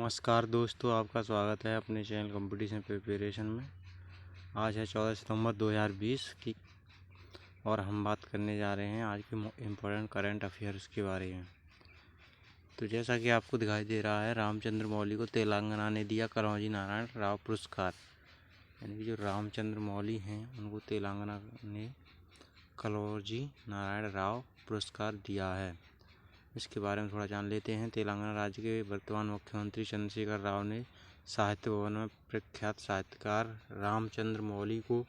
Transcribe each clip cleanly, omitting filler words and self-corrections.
नमस्कार दोस्तों, आपका स्वागत है अपने चैनल कंपटीशन प्रिपरेशन में। आज है 14 सितंबर 2020 की और हम बात करने जा रहे हैं आज के इम्पोर्टेंट करंट अफेयर्स के बारे में। तो जैसा कि आपको दिखाई दे रहा है, रामचंद्र मौली को तेलंगाना ने दिया कलौजी नारायण राव पुरस्कार। यानी कि जो रामचंद्र मौली हैं उनको तेलंगाना ने कलौजी नारायण राव पुरस्कार दिया है। इसके बारे में थोड़ा जान लेते हैं। तेलंगाना राज्य के वर्तमान मुख्यमंत्री चंद्रशेखर राव ने साहित्य भवन में प्रख्यात साहित्यकार रामचंद्र मौली को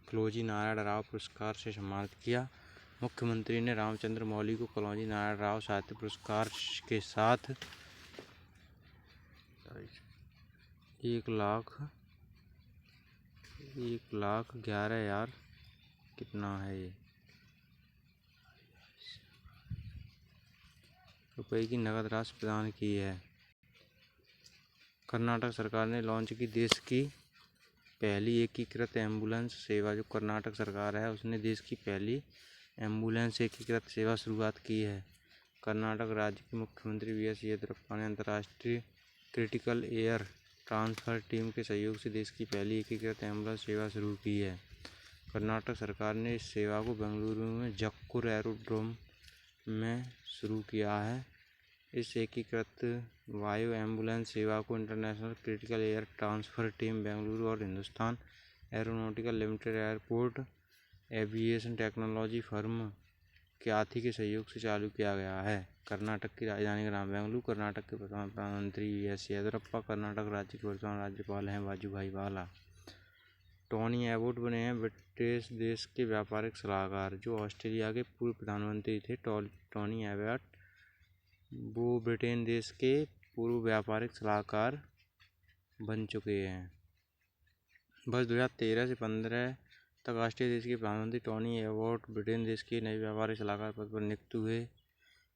कलौजी नारायण राव पुरस्कार से सम्मानित किया। मुख्यमंत्री ने रामचंद्र मौली को कलौजी नारायण राव साहित्य पुरस्कार के साथ 1,11,000 कितना है ये रुपए की नकद राशि प्रदान की है। कर्नाटक सरकार ने लॉन्च की देश की पहली एकीकृत एम्बुलेंस सेवा। जो कर्नाटक सरकार है उसने देश की पहली एम्बुलेंस एकीकृत सेवा शुरुआत की है। कर्नाटक राज्य के मुख्यमंत्री BS येदियुरप्पा ने अंतर्राष्ट्रीय क्रिटिकल एयर ट्रांसफर टीम के सहयोग से देश की पहली एकीकृत एम्बुलेंस सेवा शुरू की है। कर्नाटक सरकार ने इस सेवा को बेंगलुरु में जक्कुर एरोड्रोम में शुरू किया है। इस एकीकृत वायु एम्बुलेंस सेवा को international critical air transfer team Bengaluru और Hindustan aeronautical limited airport aviation technology firm क्याथी के सहयोग से चालू किया गया है। कर्नाटक की राजधानी का नाम बेंगलुरु। कर्नाटक के वर्तमान प्रधानमंत्री BS येदियुरप्पा। कर्नाटक राज्य के वर्तमान राज्यपाल हैं वाजुभाई वाला। टोनी एबोट बने हैं ब्रिटिश देश के व्यापारिक सलाहकार। जो ऑस्ट्रेलिया के पूर्व प्रधानमंत्री थे टोनी एबोट, वो ब्रिटेन देश के पूर्व व्यापारिक सलाहकार बन चुके हैं। वर्ष 2013 से 15 तक ऑस्ट्रेलिया देश के प्रधानमंत्री टोनी एबोट ब्रिटेन देश के नए व्यापारिक सलाहकार पद पर नियुक्त हुए।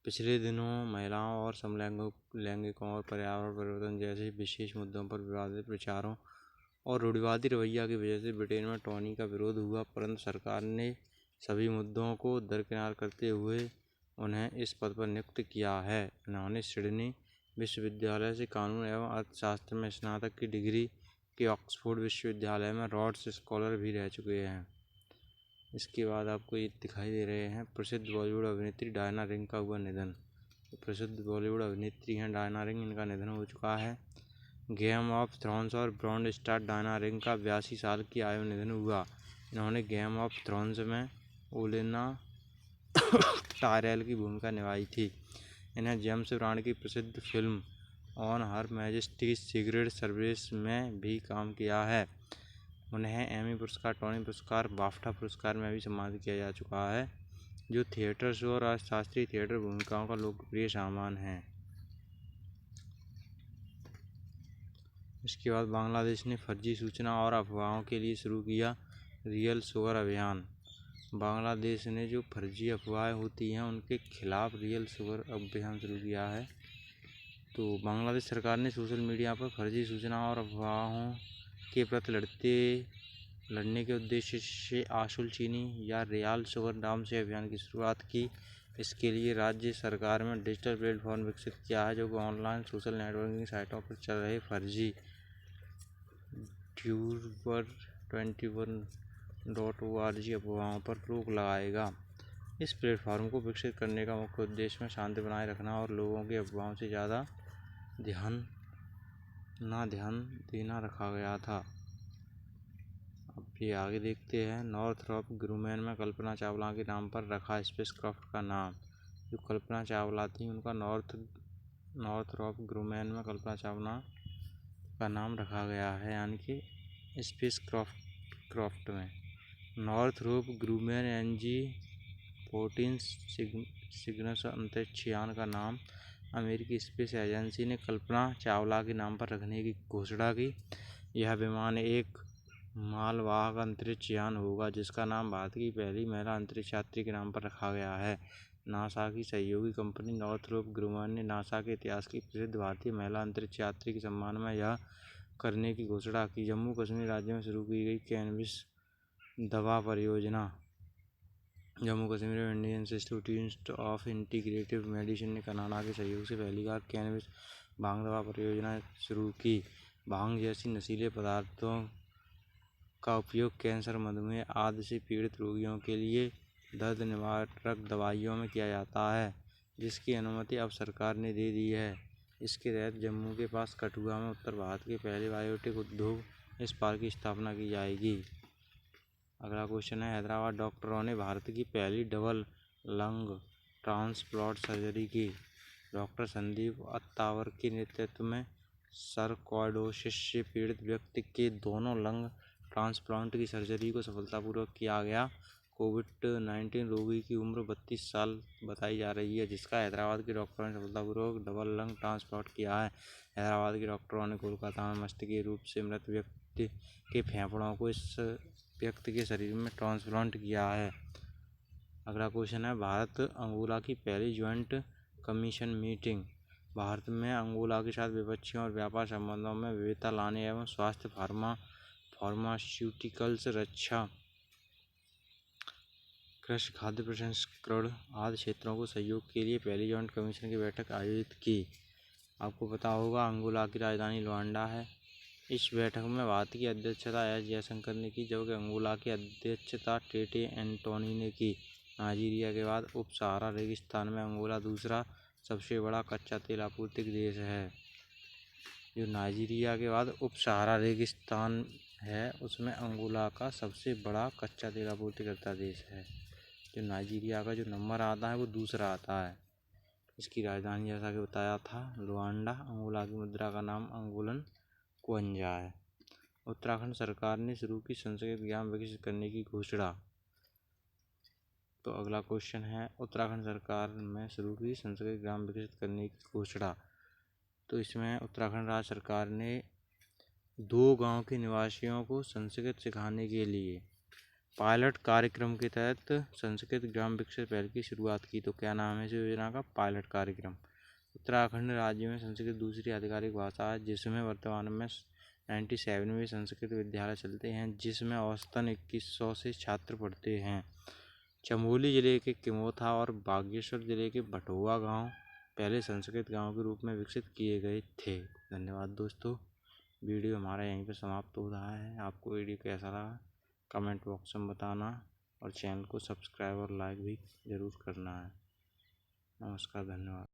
पिछले दिनों महिलाओं और समलैंगिकों और पर्यावरण परिवर्तन जैसे विशेष मुद्दों पर विवादित विचारों और रूढ़िवादी रवैया की वजह से ब्रिटेन में टोनी का विरोध हुआ, परंतु सरकार ने सभी मुद्दों को दरकिनार करते हुए उन्हें इस पद पर नियुक्त किया है। उन्होंने सिडनी विश्वविद्यालय से कानून एवं अर्थशास्त्र में स्नातक की डिग्री के ऑक्सफोर्ड विश्वविद्यालय में रॉड्स स्कॉलर भी रह चुके हैं। इसके बाद आपको ये दिखाई दे रहे हैं प्रसिद्ध बॉलीवुड अभिनेत्री डायना रिंग का हुआ निधन। प्रसिद्ध बॉलीवुड अभिनेत्री हैं डायना रिंग, इनका निधन हो चुका है। गेम ऑफ थ्रोन्स और ब्रॉन्ड स्टार डायना रिंग का 82 साल की आयु में निधन हुआ। इन्होंने गेम ऑफ थ्रोन्स में ओलेना टायरेल की भूमिका निभाई थी। इन्हें जेम्स ब्रॉन्ड की प्रसिद्ध film on her majesty secret service में भी काम किया है। उन्हें एमी पुरस्कार, टोनी पुरस्कार, बाफ्टा पुरस्कार में भी सम्मानित किया जा चुका है, जो थिएटर शो और शास्त्रीय थिएटर भूमिकाओं का लोकप्रिय सामान है। इसके बाद बांग्लादेश ने फर्जी सूचना और अफवाहों के लिए शुरू किया रियल शुगर अभियान। बांग्लादेश ने जो फर्जी अफवाहें होती हैं उनके खिलाफ रियल शुगर अभियान शुरू किया है। तो बांग्लादेश सरकार ने सोशल मीडिया पर फर्जी सूचना और अफवाहों के प्रति लड़ने के उद्देश्य से आशुल चीनी या रियल शुगर नाम से अभियान की शुरुआत की। इसके लिए राज्य सरकार में डिजिटल प्लेटफॉर्म विकसित किया है, जो कि ऑनलाइन सोशल नेटवर्किंग साइटों पर चल रहे फर्जी Durbar21.org अफवाहों पर रोक लगाएगा। इस प्लेटफॉर्म को विकसित करने का मुख्य उद्देश्य में शांति बनाए रखना और लोगों की अफवाहों से ज़्यादा ध्यान देना रखा गया था। अब ये आगे देखते हैं। नॉर्थरॉप ग्रूमैन में कल्पना चावला के नाम पर रखा स्पेसक्राफ्ट का नाम। जो कल्पना चावला थी उनका नॉर्थरॉप ग्रूमैन में कल्पना चावला का नाम रखा गया है, यानी कि स्पेसक्राफ्ट में नॉर्थरॉप ग्रूमैन NG-14 सिग्नस अंतरिक्ष यान का नाम अमेरिकी स्पेस एजेंसी ने कल्पना चावला के नाम पर रखने की घोषणा की। यह विमान एक मालवाहक अंतरिक्ष यान होगा, जिसका नाम भारत की पहली महिला अंतरिक्ष यात्री के नाम पर रखा गया है। नासा की सहयोगी कंपनी नॉर्थरॉप ग्रूमैन ने नासा के इतिहास की प्रसिद्ध भारतीय महिला अंतरिक्ष यात्री के सम्मान में यह करने की घोषणा की। जम्मू कश्मीर राज्य में शुरू की गई कैनबिस दवा परियोजना। जम्मू कश्मीर में Indian institute of integrative medicine ने कनाडा के सहयोग से पहली बार कैनबिस भांग दवा परियोजना शुरू की। भांग जैसी नशीले पदार्थों का उपयोग कैंसर, मधुमेह आदि से पीड़ित रोगियों के लिए दर्द निवारक दवाइयों में किया जाता है, जिसकी अनुमति अब सरकार ने दे दी है। इसके तहत जम्मू के पास कठुआ में उत्तर भारत के पहले बायोटेक उद्योग इस पार्क की स्थापना की जाएगी। अगला क्वेश्चन है, हैदराबाद डॉक्टरों ने भारत की पहली डबल लंग ट्रांसप्लांट सर्जरी की। डॉक्टर संदीप अत्तावर के नेतृत्व में सर्कोइडोसिस से पीड़ित व्यक्ति के दोनों लंग ट्रांसप्लांट की सर्जरी को सफलतापूर्वक किया गया। कोविड-19 रोगी की उम्र 32 साल बताई जा रही है, जिसका हैदराबाद के डॉक्टरों ने सफलतापूर्वक डबल लंग ट्रांसप्लांट किया है। हैदराबाद के डॉक्टरों ने कोलकाता में मस्तिष्क रूप से मृत व्यक्ति के फेफड़ों को इस व्यक्ति के शरीर में ट्रांसप्लांट किया है। अगला क्वेश्चन है, भारत अंगोला की पहली ज्वाइंट कमीशन मीटिंग। भारत में अंगोला के साथ द्विपक्षीय और व्यापार संबंधों में विविधता लाने एवं स्वास्थ्य, फार्मास्यूटिकल्स, रक्षा, कृषि, खाद्य प्रसंस्करण आदि क्षेत्रों को सहयोग के लिए पहली ज्वाइंट कमीशन की बैठक आयोजित की। आपको पता होगा अंगोला की राजधानी लुआंडा है। इस बैठक में भारत की अध्यक्षता एस जयशंकर ने की, जबकि अंगोला की अध्यक्षता टेटे एंटोनी ने की। नाइजीरिया के बाद उप सहारा रेगिस्तान में अंगोला दूसरा सबसे बड़ा कच्चा तेल आपूर्तिक देश है। जो नाइजीरिया के बाद उप सहारा रेगिस्तान है, उसमें अंगोला का सबसे बड़ा कच्चा तेल आपूर्तिकर्ता देश है। जो नाइजीरिया का जो नंबर आता है वो दूसरा आता है। इसकी राजधानी जैसा कि बताया था लुआंडा। अंगोला की मुद्रा का नाम अंगोलन क्वंजा है। उत्तराखंड सरकार ने शुरू की संस्कृत ज्ञान विकसित करने की घोषणा। तो अगला क्वेश्चन है, उत्तराखंड सरकार में शुरू की संस्कृत ग्राम विकसित करने की घोषणा। तो इसमें उत्तराखंड राज्य सरकार ने 2 गांव के निवासियों को संस्कृत सिखाने के लिए पायलट कार्यक्रम के तहत संस्कृत ग्राम विकसित पहल की शुरुआत की। तो क्या नाम है इस योजना का? पायलट कार्यक्रम। उत्तराखंड राज्य में संस्कृत दूसरी आधिकारिक भाषा है, जिसमें वर्तमान में 97 में संस्कृत विद्यालय चलते हैं, जिसमें औसतन 2100 से छात्र पढ़ते हैं। चमोली जिले के किमोथा और बागेश्वर जिले के भटोवा गांव पहले संस्कृत गांव के रूप में विकसित किए गए थे। धन्यवाद दोस्तों, वीडियो हमारा यहीं पर समाप्त हो रहा है। आपको वीडियो कैसा लगा कमेंट बॉक्स में बताना और चैनल को सब्सक्राइब और लाइक भी ज़रूर करना है। नमस्कार, धन्यवाद।